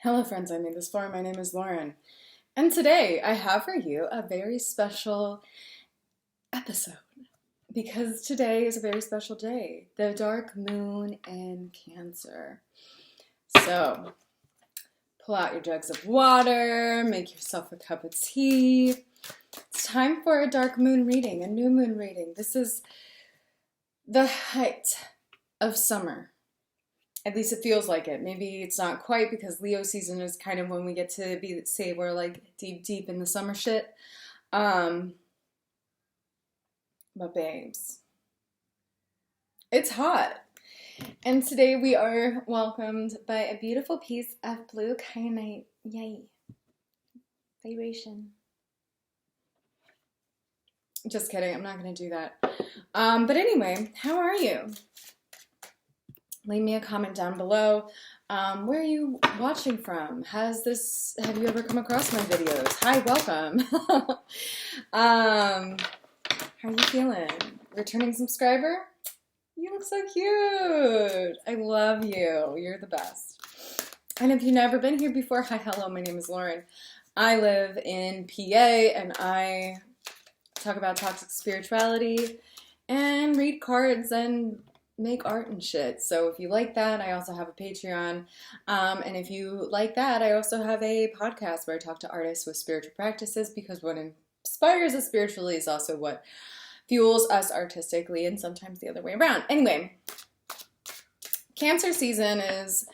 Hello friends, I made this for. My name is Lauren. And today I have for you a very special episode because today is a very special day, the dark moon in Cancer. So pull out your jugs of water, make yourself a cup of tea. It's time for a dark moon reading, a new moon reading. This is the height of summer. At least it feels like it. Maybe it's not quite because Leo season is kind of when we get to say we're like deep in the summer shit. But babes, it's hot. And today we are welcomed by a beautiful piece of blue kyanite. Yay. Vibration. Just kidding. I'm not going to do that. But anyway, how are you? Leave me a comment down below. Where are you watching from? Have you ever come across my videos? Hi, welcome. How are you feeling? Returning subscriber? You look so cute. I love you. You're the best. And if you've never been here before, hi, hello, my name is Lauren. I live in PA and I talk about toxic spirituality and read cards and make art and shit. So if you like that, I also have a Patreon. And if you like that, I also have a podcast where I talk to artists with spiritual practices, because what inspires us spiritually is also what fuels us artistically, and sometimes the other way around. Anyway, Cancer season is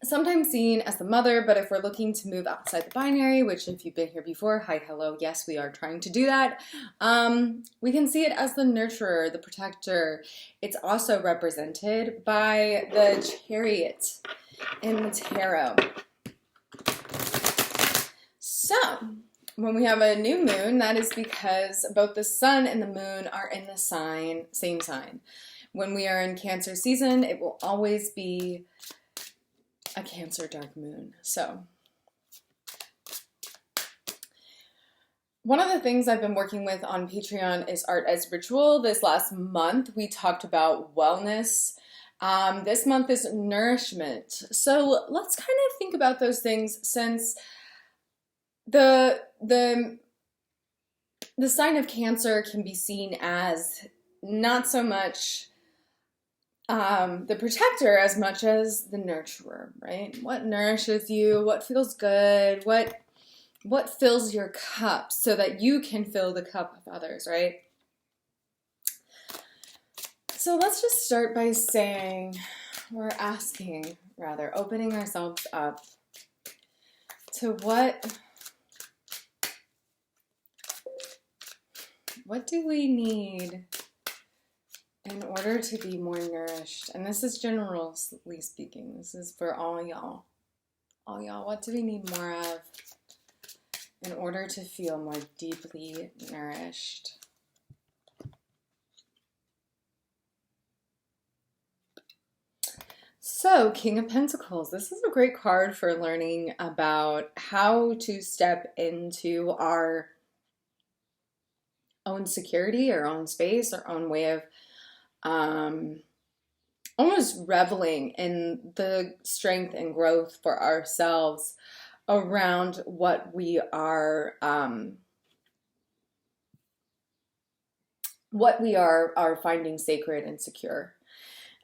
sometimes seen as the mother, but if we're looking to move outside the binary, which if you've been here before, hi, hello, yes, we are trying to do that, we can see it as the nurturer, the protector. It's also represented by the Chariot in the tarot. So, when we have a new moon, that is because both the sun and the moon are in the same sign. When we are in Cancer season, it will always be a Cancer dark moon. So one of the things I've been working with on Patreon is art as ritual. This last month we talked about wellness. This month is nourishment. So let's kind of think about those things, since the sign of Cancer can be seen as not so much the protector as much as the nurturer, right? What nourishes you, what feels good, what fills your cup so that you can fill the cup of others, right? So let's just start by opening ourselves up to what do we need in order to be more nourished? And this is generally speaking. This is for all y'all. All y'all, what do we need more of in order to feel more deeply nourished? So, King of Pentacles. This is a great card for learning about how to step into our own security, our own space, our own way of almost reveling in the strength and growth for ourselves around what we are finding sacred and secure.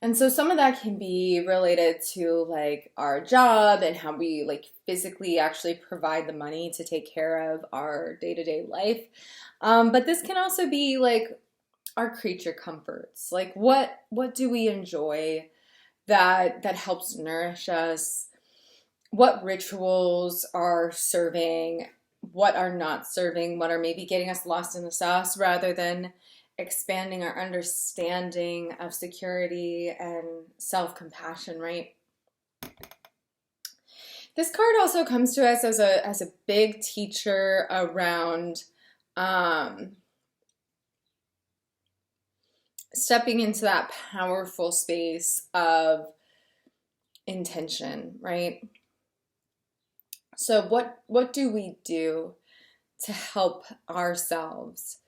And so some of that can be related to like our job and how we like physically actually provide the money to take care of our day-to-day life. But this can also be like our creature comforts. Like what do we enjoy that helps nourish us? What rituals are serving? What are not serving? What are maybe getting us lost in the sauce rather than expanding our understanding of security and self-compassion, right? This card also comes to us as a big teacher around stepping into that powerful space of intention, right? So what do we do to help ourselves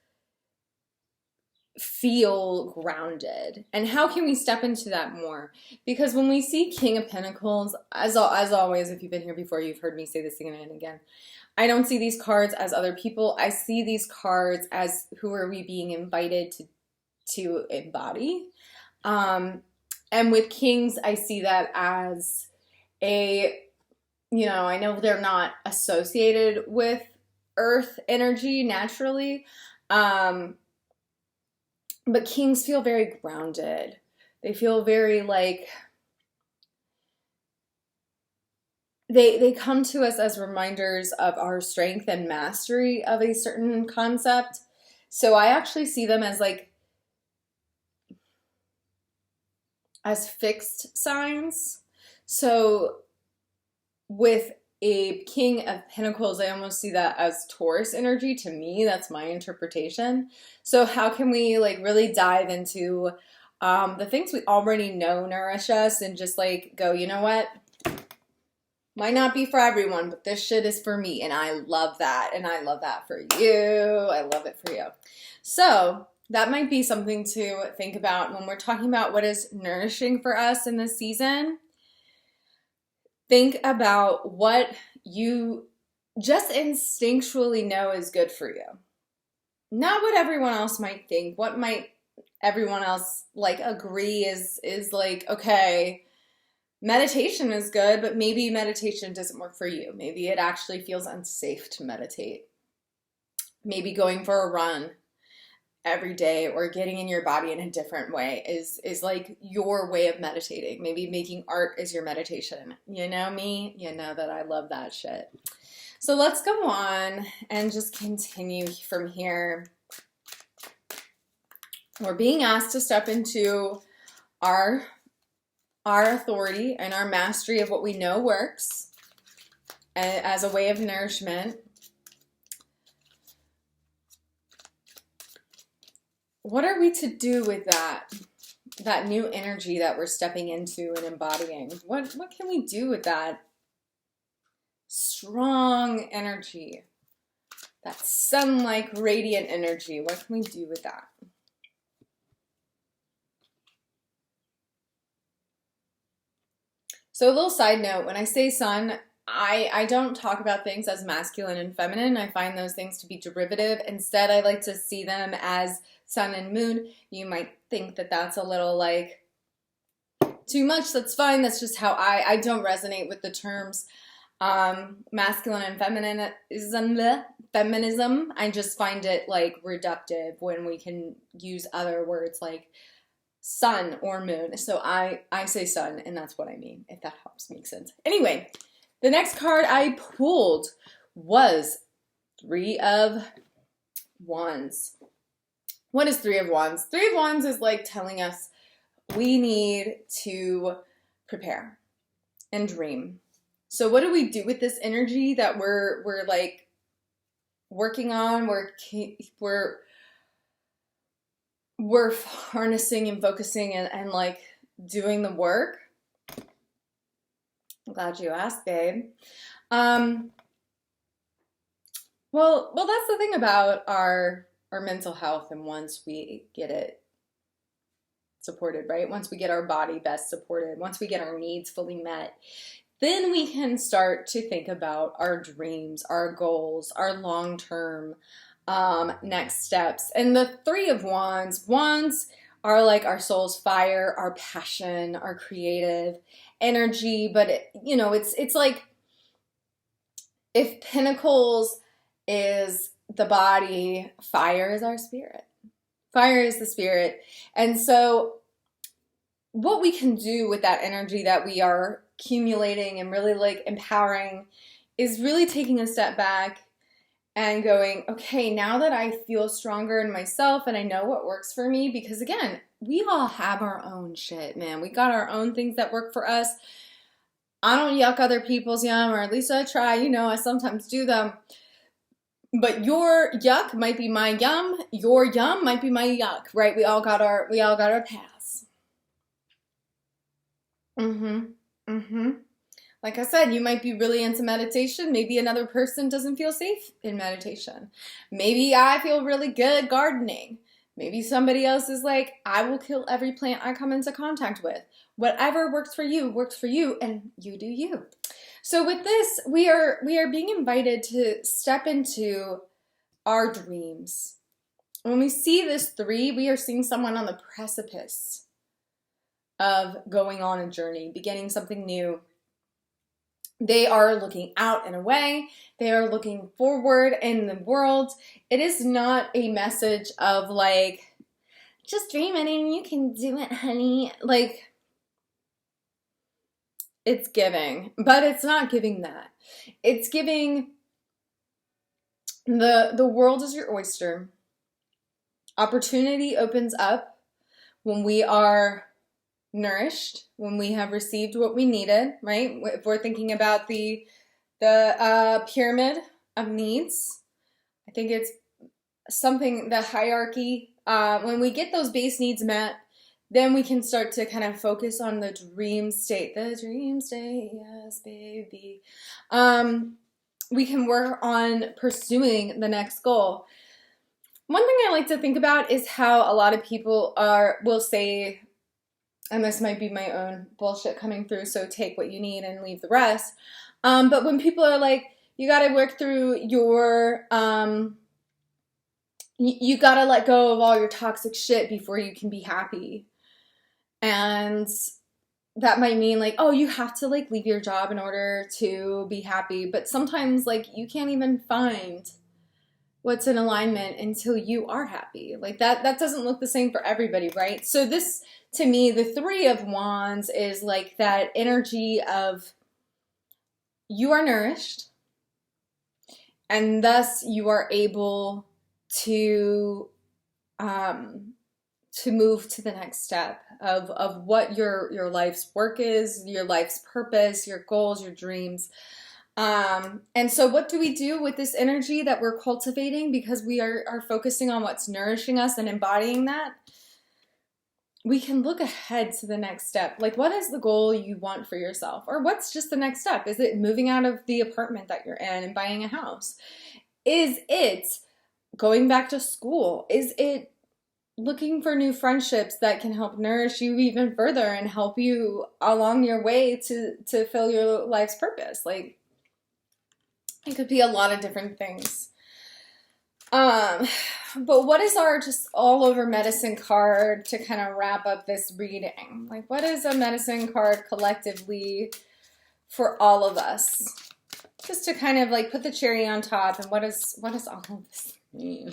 feel grounded. And how can we step into that more? Because when we see King of Pentacles, as always, if you've been here before, you've heard me say this again and again. I don't see these cards as other people. I see these cards as who are we being invited to embody. And with kings, I see that as a, I know they're not associated with earth energy naturally, but kings feel very grounded. They feel very like, they come to us as reminders of our strength and mastery of a certain concept. So I actually see them as like, as fixed signs. So with a King of Pentacles, I almost see that as Taurus energy. To me, that's my interpretation. So how can we like really dive into the things we already know nourish us and just like go, you know what? Might not be for everyone, but this shit is for me. And I love that. And I love that for you. I love it for you. So that might be something to think about when we're talking about what is nourishing for us in this season. Think about what you just instinctually know is good for you. Not what everyone else might think. What might everyone else like agree is like, okay, meditation is good, but maybe meditation doesn't work for you. Maybe it actually feels unsafe to meditate. Maybe going for a run every day or getting in your body in a different way is like your way of meditating. Maybe making art is your meditation. You know me, you know that I love that shit. So let's go on and just continue from here. We're being asked to step into our authority and our mastery of what we know works as a way of nourishment. What are we to do with that new energy that we're stepping into and embodying? What can we do with that strong energy, that sun-like radiant energy? What can we do with that? So a little side note, when I say sun, I don't talk about things as masculine and feminine. I find those things to be derivative. Instead, I like to see them as sun and moon. You might think that that's a little like too much. That's fine. That's just how I don't resonate with the terms masculine and feminism. I just find it like reductive when we can use other words like sun or moon. So I say sun, and that's what I mean, if that helps make sense. Anyway, the next card I pulled was Three of Wands. What is Three of Wands? Three of Wands is like telling us we need to prepare and dream. So what do we do with this energy that we're like working on? We're harnessing and focusing and like doing the work. I'm glad you asked, babe. Well, that's the thing about our mental health, and once we get it supported, right? Once we get our body best supported, once we get our needs fully met, then we can start to think about our dreams, our goals, our long-term next steps. And the Three of Wands are like our soul's fire, our passion, our creative energy. But it's like if Pentacles is the body, fire is our spirit. Fire is the spirit. And so what we can do with that energy that we are accumulating and really like empowering is really taking a step back and going, okay, now that I feel stronger in myself and I know what works for me, because again, we all have our own shit, man. We got our own things that work for us. I don't yuck other people's yum, or at least I try, I sometimes do them. But your yuck might be my yum, your yum might be my yuck, right? We all got our paths. Like I said, you might be really into meditation. Maybe another person doesn't feel safe in meditation. Maybe I feel really good gardening. Maybe somebody else is like, I will kill every plant I come into contact with. Whatever works for you, and you do you. So with this, we are being invited to step into our dreams. When we see this 3, we are seeing someone on the precipice of going on a journey, beginning something new. They are looking out and away. They are looking forward in the world. It is not a message of like, just dream it and you can do it, honey. Like, it's giving, but it's not giving that. It's giving the world is your oyster. Opportunity opens up when we are nourished, when we have received what we needed, right? If we're thinking about the pyramid of needs, I think it's something, the hierarchy, when we get those base needs met, then we can start to kind of focus on the dream state. The dream state, yes, baby. We can work on pursuing the next goal. One thing I like to think about is how a lot of people will say, and this might be my own bullshit coming through, so take what you need and leave the rest. But when people are like, you got to work through your, you got to let go of all your toxic shit before you can be happy. And that might mean like, oh, you have to like leave your job in order to be happy. But sometimes like you can't even find what's in alignment until you are happy. Like that doesn't look the same for everybody, right? So this, to me, the 3 of Wands is like that energy of you are nourished, and thus you are able to move to the next step of what your life's work is, your life's purpose, your goals, your dreams. And so what do we do with this energy that we're cultivating because we are focusing on what's nourishing us and embodying that? We can look ahead to the next step. Like, what is the goal you want for yourself? Or what's just the next step? Is it moving out of the apartment that you're in and buying a house? Is it going back to school? Is it looking for new friendships that can help nourish you even further and help you along your way to fill your life's purpose? Like, it could be a lot of different things. But what is our just all over medicine card to kind of wrap up this reading? Like, what is a medicine card collectively for all of us? Just to kind of like put the cherry on top, and what does all of this mean?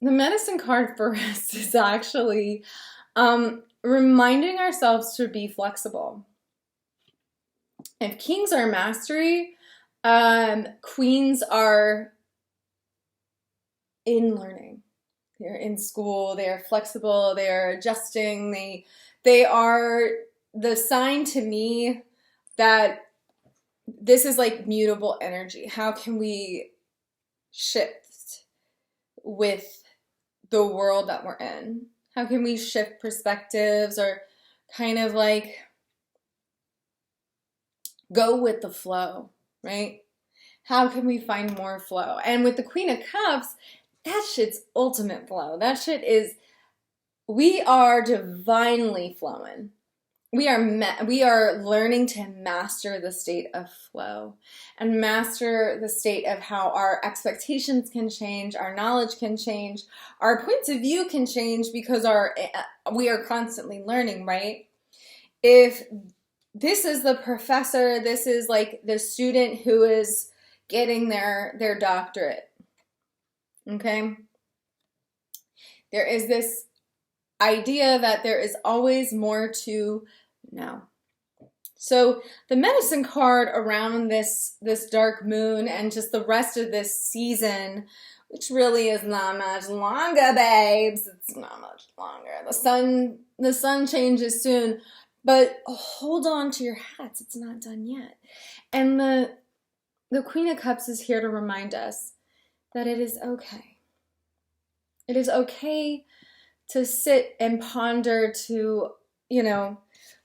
The medicine card for us is actually reminding ourselves to be flexible. If kings are mastery, queens are in learning. They're in school, they're flexible, they're adjusting, they are the sign to me that this is like mutable energy. How can we shift with the world that we're in? How can we shift perspectives or kind of like go with the flow, right? How can we find more flow? And with the Queen of Cups, that shit's ultimate flow. That shit is, we are divinely flowing. We are learning to master the state of flow and master the state of how our expectations can change, our knowledge can change, our points of view can change because we are constantly learning, right? If this is the professor, this is like the student who is getting their doctorate, okay? There is this idea that there is always more to know. So the medicine card around this dark moon and just the rest of this season, which really is not much longer, babes. It's not much longer. The sun changes soon, but hold on to your hats. It's not done yet. And the Queen of Cups is here to remind us that it is okay. It is okay to sit and ponder, to,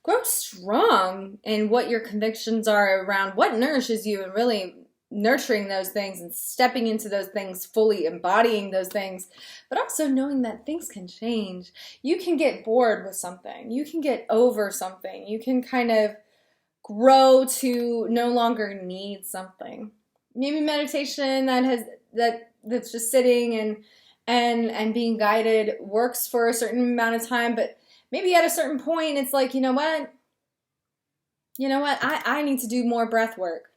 grow strong in what your convictions are around what nourishes you, and really nurturing those things and stepping into those things, fully embodying those things, but also knowing that things can change. You can get bored with something. You can get over something. You can kind of grow to no longer need something. Maybe meditation that's just sitting and being guided works for a certain amount of time, but maybe at a certain point it's like, you know what? I need to do more breath work.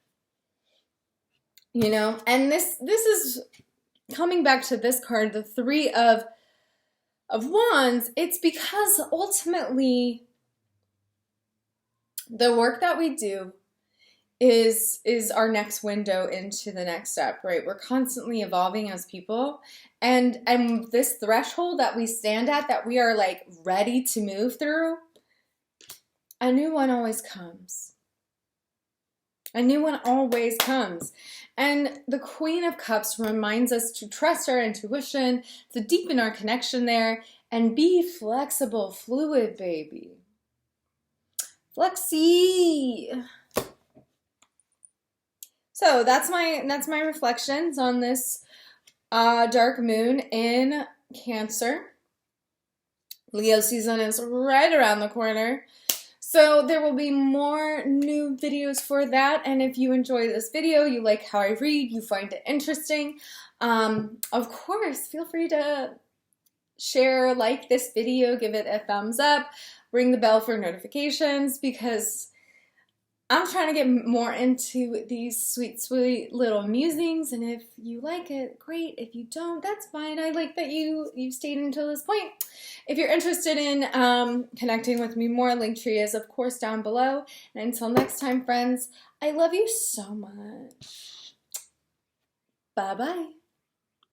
And this is coming back to this card, the Three of Wands. It's because ultimately the work that we do is our next window into the next step, right? We're constantly evolving as people, and this threshold that we stand at, that we are like ready to move through, a new one always comes. A new one always comes. And the Queen of Cups reminds us to trust our intuition, to deepen our connection there, and be flexible, fluid, baby. Flexi. So that's my reflections on this dark moon in Cancer. Leo season is right around the corner. So there will be more new videos for that. And if you enjoy this video, you like how I read, you find it interesting, of course, feel free to share, like this video, give it a thumbs up, ring the bell for notifications, because I'm trying to get more into these sweet, sweet little musings. And if you like it, great. If you don't, that's fine. I like that you stayed until this point. If you're interested in connecting with me more, Linktree is, of course, down below. And until next time, friends, I love you so much. Bye-bye.